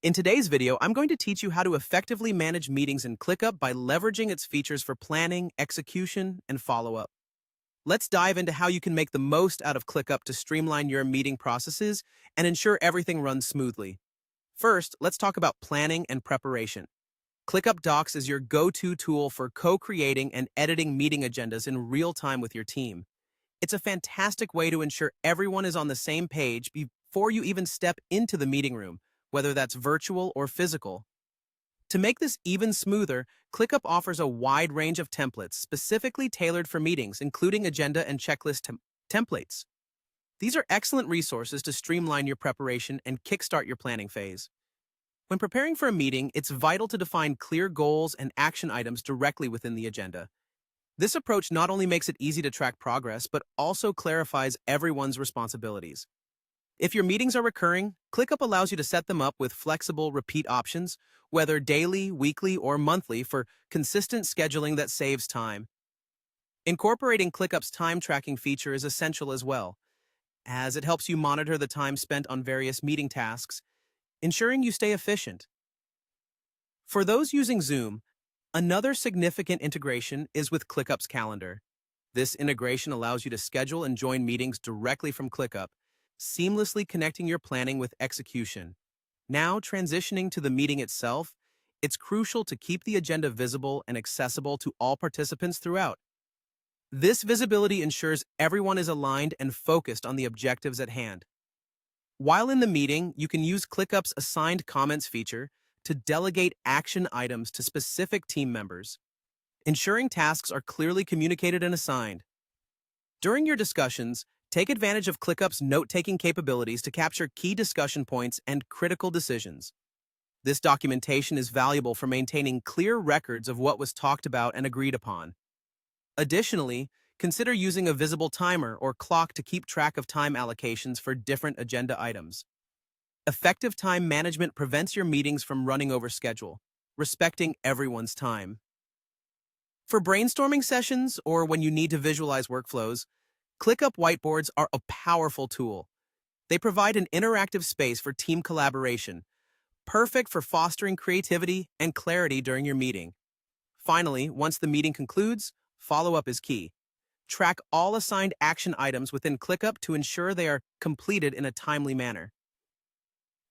In today's video, I'm going to teach you how to effectively manage meetings in Clickup by leveraging its features for planning, execution, and follow-up. Let's dive into how you can make the most out of Clickup to streamline your meeting processes and ensure everything runs smoothly. First, let's talk about planning and preparation. ClickUp Docs is your go-to tool for co-creating and editing meeting agendas in real time with your team. It's a fantastic way to ensure everyone is on the same page before you even step into the meeting room, whether that's virtual or physical. To make this even smoother, ClickUp offers a wide range of templates specifically tailored for meetings, including agenda and checklist templates. These are excellent resources to streamline your preparation and kickstart your planning phase. When preparing for a meeting, it's vital to define clear goals and action items directly within the agenda. This approach not only makes it easy to track progress, but also clarifies everyone's responsibilities. If your meetings are recurring, ClickUp allows you to set them up with flexible repeat options, whether daily, weekly, or monthly, for consistent scheduling that saves time. Incorporating ClickUp's time tracking feature is essential as well, as it helps you monitor the time spent on various meeting tasks, ensuring you stay efficient. For those using Zoom, another significant integration is with ClickUp's calendar. This integration allows you to schedule and join meetings directly from ClickUp, seamlessly connecting your planning with execution. Now, transitioning to the meeting itself, it's crucial to keep the agenda visible and accessible to all participants throughout. This visibility ensures everyone is aligned and focused on the objectives at hand. While in the meeting, you can use ClickUp's assigned comments feature to delegate action items to specific team members, ensuring tasks are clearly communicated and assigned. During your discussions, take advantage of ClickUp's note-taking capabilities to capture key discussion points and critical decisions. This documentation is valuable for maintaining clear records of what was talked about and agreed upon. Additionally, consider using a visible timer or clock to keep track of time allocations for different agenda items. Effective time management prevents your meetings from running over schedule, respecting everyone's time. For brainstorming sessions or when you need to visualize workflows, ClickUp whiteboards are a powerful tool. They provide an interactive space for team collaboration, perfect for fostering creativity and clarity during your meeting. Finally, once the meeting concludes, follow-up is key. Track all assigned action items within ClickUp to ensure they are completed in a timely manner.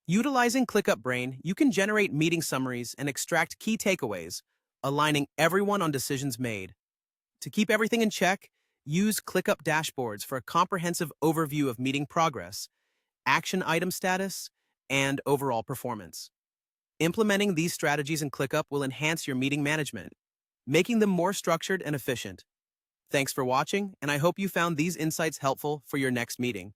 Utilizing ClickUp Brain, you can generate meeting summaries and extract key takeaways, aligning everyone on decisions made. To keep everything in check, use ClickUp dashboards for a comprehensive overview of meeting progress, action item status, and overall performance. Implementing these strategies in ClickUp will enhance your meeting management, making them more structured and efficient. Thanks for watching, and I hope you found these insights helpful for your next meeting.